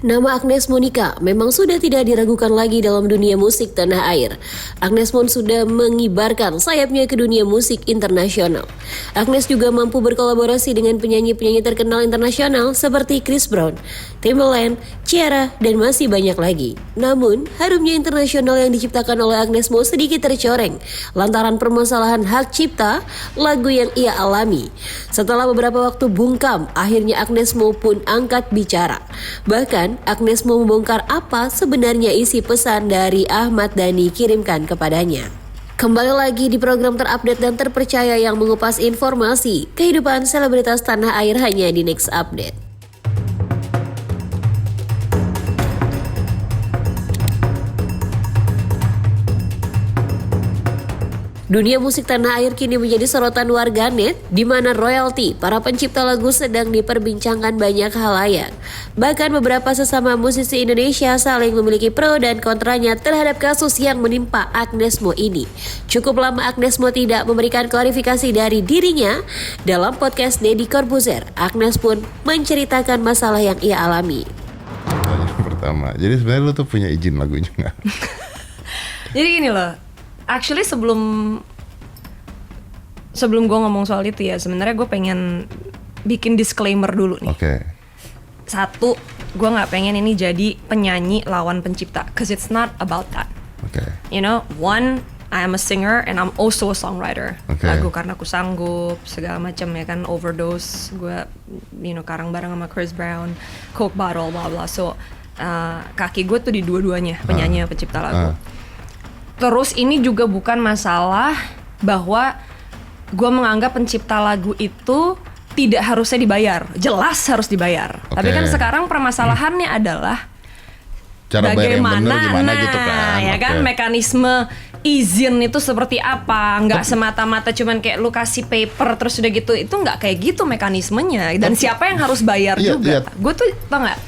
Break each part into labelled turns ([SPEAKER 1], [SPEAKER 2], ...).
[SPEAKER 1] Nama Agnes Monica memang sudah tidak diragukan lagi dalam dunia musik tanah air. Agnes Mon sudah mengibarkan sayapnya ke dunia musik internasional. Agnes juga mampu berkolaborasi dengan penyanyi-penyanyi terkenal internasional seperti Chris Brown, Timbaland, Ciara, dan masih banyak lagi. Namun, harumnya internasional yang diciptakan oleh Agnes Mo sedikit tercoreng lantaran permasalahan hak cipta lagu yang ia alami. Setelah beberapa waktu bungkam, akhirnya Agnes Mo pun angkat bicara. Bahkan, Agnes Mo membongkar apa sebenarnya isi pesan dari Ahmad Dhani kirimkan kepadanya. Kembali lagi di program terupdate dan terpercaya yang mengupas informasi kehidupan selebritas tanah air hanya di Next Update. Dunia musik tanah air kini menjadi sorotan warganet, di mana royalti para pencipta lagu sedang diperbincangkan banyak halayak. Bahkan beberapa sesama musisi Indonesia saling memiliki pro dan kontranya terhadap kasus yang menimpa Agnes Mo ini. Cukup lama Agnes Mo tidak memberikan klarifikasi dari dirinya. Dalam podcast Deddy Corbuzier, Agnes pun menceritakan masalah yang ia alami.
[SPEAKER 2] Pertama, jadi sebenarnya lu tuh punya izin lagunya nggak?
[SPEAKER 3] Jadi gini loh. Actually sebelum gue ngomong soal itu ya, sebenarnya gue pengen bikin disclaimer dulu nih.
[SPEAKER 2] Oke.
[SPEAKER 3] Satu, gue nggak pengen ini jadi penyanyi lawan pencipta, cause it's not about that.
[SPEAKER 2] Oke.
[SPEAKER 3] You know, one, I am a singer and I'm also a songwriter.
[SPEAKER 2] Oke.
[SPEAKER 3] Lagu Karena Aku Sanggup, segala macam ya kan, Overdose, gue, karang bareng sama Chris Brown, Coke Bottle, blah blah. So kaki gue tuh di dua-duanya, penyanyi pencipta lagu. Terus ini juga bukan masalah bahwa gue menganggap pencipta lagu itu tidak harusnya dibayar. Jelas harus dibayar.
[SPEAKER 2] Okay.
[SPEAKER 3] Tapi kan sekarang permasalahannya adalah
[SPEAKER 2] cara
[SPEAKER 3] bagaimana
[SPEAKER 2] gimana gitu kan.
[SPEAKER 3] Ya kan, mekanisme izin itu seperti apa. Nggak semata-mata cuman kayak lu kasih paper terus udah gitu. Itu nggak kayak gitu mekanismenya. Dan siapa yang harus bayar juga. Gue tuh tau nggak?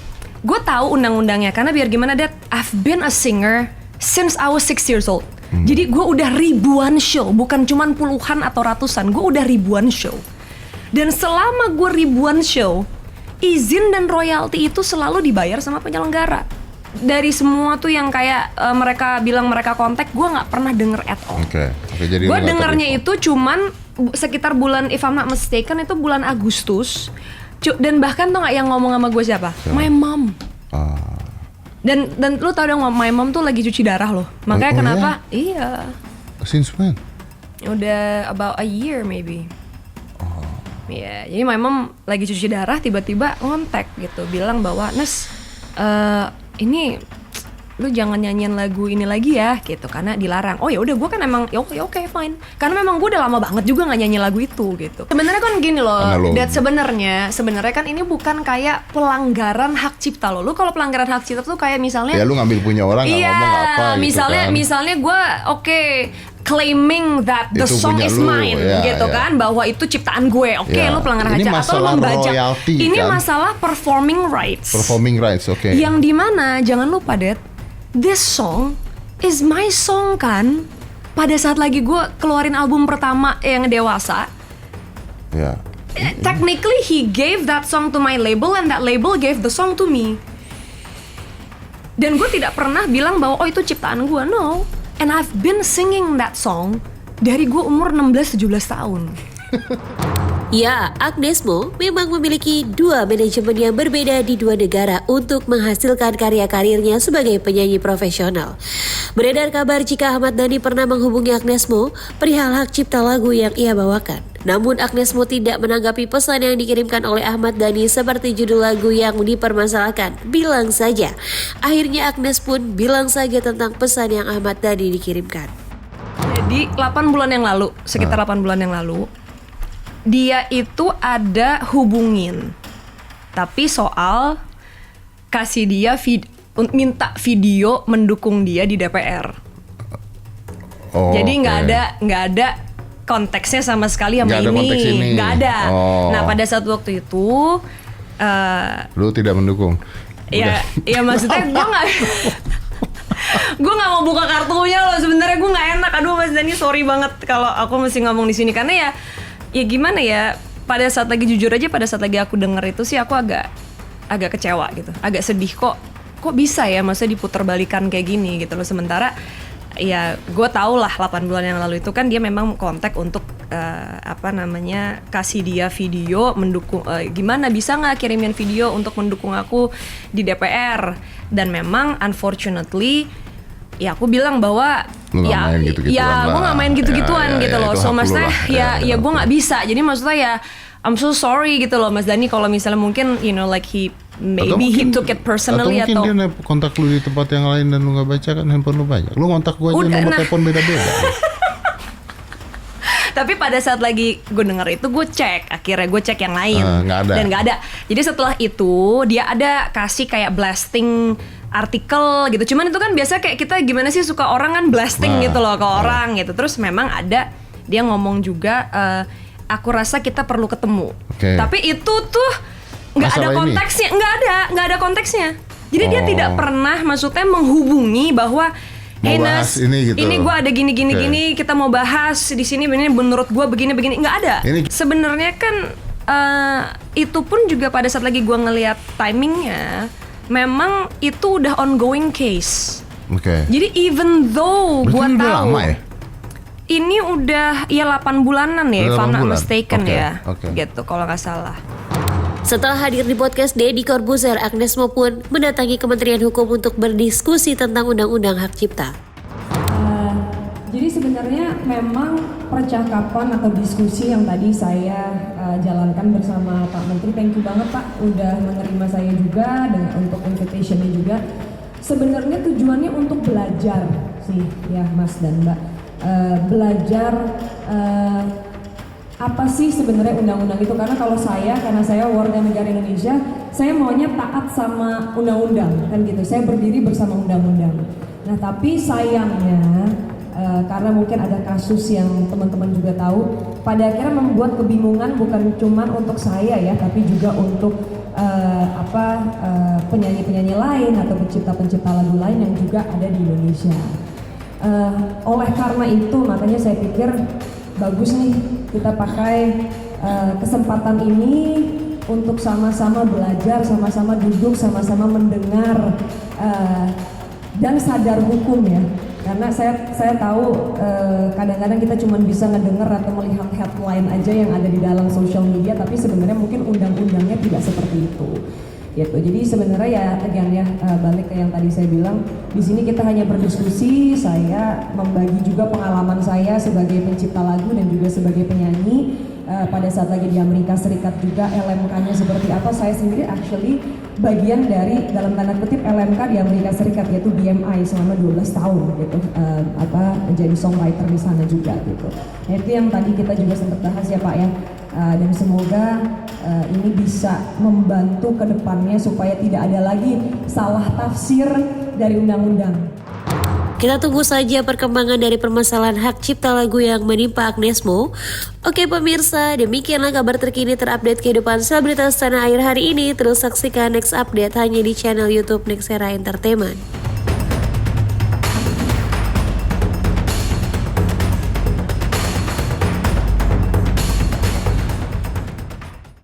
[SPEAKER 3] Gue tahu undang-undangnya. Karena biar gimana, Dad, I've been a singer since I was 6 years old. Jadi gue udah ribuan show, bukan cuman puluhan atau ratusan, gue udah ribuan show. Dan selama gue ribuan show, izin dan royalti itu selalu dibayar sama penyelenggara. Dari semua tuh yang kayak mereka bilang mereka kontak, gue nggak pernah denger at all. Gue dengernya itu cuman sekitar bulan, if I'm not mistaken, itu bulan Agustus. Dan bahkan tuh nggak yang ngomong sama gue siapa? My mom. Dan lu tau dong, my mom tuh lagi cuci darah loh. Makanya kenapa? Iya.
[SPEAKER 2] Since when?
[SPEAKER 3] Udah about a year maybe. Iya, jadi my mom lagi cuci darah tiba-tiba ngontak gitu, bilang bahwa Nes, ini lu jangan nyanyiin lagu ini lagi ya gitu, karena dilarang. Oh ya udah, gue kan emang oke, fine. Karena memang gue udah lama banget juga nggak nyanyi lagu itu gitu. Sebenarnya kan gini loh, dan sebenarnya kan ini bukan kayak pelanggaran hak cipta loh. Lu kalau pelanggaran hak cipta tuh kayak misalnya
[SPEAKER 2] ya lu ngambil punya orang nggak ngomong apa gitu
[SPEAKER 3] misalnya gue claiming that the song is mine gitu kan, bahwa itu ciptaan gue. Lu pelanggaran hak cipta atau lu membajak. Ini kan masalah performing rights. Yang dimana jangan lupa, Dad, this song is my song kan. Pada saat lagi gue keluarin album pertama yang dewasa. Technically he gave that song to my label and that label gave the song to me. Dan gue tidak pernah bilang bahwa itu ciptaan gue, no. And I've been singing that song dari gue umur 16-17 tahun.
[SPEAKER 1] Ya, Agnes Mo memang memiliki dua manajemen yang berbeda di dua negara untuk menghasilkan karya karirnya sebagai penyanyi profesional. Beredar kabar jika Ahmad Dhani pernah menghubungi Agnes Mo perihal hak cipta lagu yang ia bawakan. Namun Agnes Mo tidak menanggapi pesan yang dikirimkan oleh Ahmad Dhani seperti judul lagu yang dipermasalahkan, Bilang Saja. Akhirnya Agnes pun bilang saja tentang pesan yang Ahmad Dhani dikirimkan.
[SPEAKER 3] Jadi 8 bulan yang lalu, sekitar 8 bulan yang lalu, dia itu ada hubungin, tapi soal kasih dia minta video mendukung dia di DPR. Jadi nggak ada konteksnya sama sekali sama ini, nggak ada. Nah pada saat waktu itu,
[SPEAKER 2] lu tidak mendukung.
[SPEAKER 3] Ya maksudnya gue nggak mau buka kartunya loh. Sebenarnya gue nggak enak. Aduh Mas Dhani, sorry banget kalau aku mesti ngomong di sini karena ya gimana ya, pada saat lagi jujur aja, pada saat lagi aku denger itu sih aku agak agak kecewa gitu, agak sedih kok bisa ya maksudnya diputerbalikan kayak gini gitu loh. Sementara ya gue tau lah 8 bulan yang lalu itu kan dia memang kontak untuk kasih dia video mendukung, gimana bisa nggak kirimin video untuk mendukung aku di DPR. Dan memang unfortunately ya aku bilang bahwa gue nggak main gitu-gituan gitu loh. So maksudnya ya gue nggak bisa. Jadi maksudnya ya I'm so sorry gitu loh Mas Dhani kalau misalnya mungkin like he took it personally
[SPEAKER 2] atau mungkin dia kontak lu di tempat yang lain dan lu nggak baca kan handphone lu banyak. Lu kontak gue aja nomor telepon beda-beda.
[SPEAKER 3] Tapi pada saat lagi gue denger itu akhirnya gue cek yang lain dan nggak ada. Jadi setelah itu dia ada kasih kayak blasting artikel gitu. Cuman itu kan biasa kayak kita gimana sih suka orang kan blasting gitu loh ke orang gitu. Terus memang ada dia ngomong juga aku rasa kita perlu ketemu. Tapi itu tuh nggak ada konteksnya, nggak ada konteksnya. Jadi dia tidak pernah maksudnya menghubungi bahwa hey Nas, ini gue ada gini, kita mau bahas di sini. Ini menurut gue begini, nggak ada. Sebenarnya kan itu pun juga pada saat lagi gue ngelihat timingnya, memang itu udah ongoing case. Jadi even though gue tahu ini udah ya 8 bulanan ya, if I'm not mistaken gitu kalau nggak salah.
[SPEAKER 1] Setelah hadir di podcast Deddy Corbuzier, Agnes Mo pun mendatangi Kementerian Hukum untuk berdiskusi tentang Undang-Undang Hak Cipta.
[SPEAKER 4] Jadi sebenarnya memang percakapan atau diskusi yang tadi saya jalankan bersama Pak Menteri, thank you banget Pak udah menerima saya juga untuk invitation-nya juga. Sebenarnya tujuannya untuk belajar sih ya Mas dan Mbak. Belajar apa sih sebenarnya undang-undang itu, karena saya warga negara Indonesia, saya maunya taat sama undang-undang kan gitu, saya berdiri bersama undang-undang. Nah tapi sayangnya karena mungkin ada kasus yang teman-teman juga tahu, pada akhirnya membuat kebingungan bukan cuma untuk saya ya, tapi juga untuk penyanyi-penyanyi lain atau pencipta-pencipta lagu lain yang juga ada di Indonesia. Oleh karena itu makanya saya pikir bagus nih kita pakai kesempatan ini untuk sama-sama belajar, sama-sama duduk, sama-sama mendengar dan sadar hukum ya. Karena saya tahu kadang-kadang kita cuma bisa ngedengar atau melihat headline aja yang ada di dalam social media, tapi sebenarnya mungkin undang-undangnya tidak seperti itu. Gitu. Jadi sebenarnya ya again ya balik ke yang tadi saya bilang, di sini kita hanya berdiskusi, saya membagi juga pengalaman saya sebagai pencipta lagu dan juga sebagai penyanyi pada saat lagi di Amerika Serikat juga LMK-nya seperti apa. Saya sendiri actually bagian dari dalam tanda kutip LMK di Amerika Serikat, yaitu BMI selama 12 tahun gitu, jadi songwriter di sana juga gitu. Nah, itu yang tadi kita juga sempat bahas ya Pak ya. Dan semoga ini bisa membantu ke depannya supaya tidak ada lagi salah tafsir dari undang-undang.
[SPEAKER 1] Kita tunggu saja perkembangan dari permasalahan hak cipta lagu yang menimpa Agnes Mo. Oke pemirsa, demikianlah kabar terkini terupdate kehidupan selebritas tanah air hari ini. Terus saksikan next update hanya di channel YouTube Nexera Entertainment.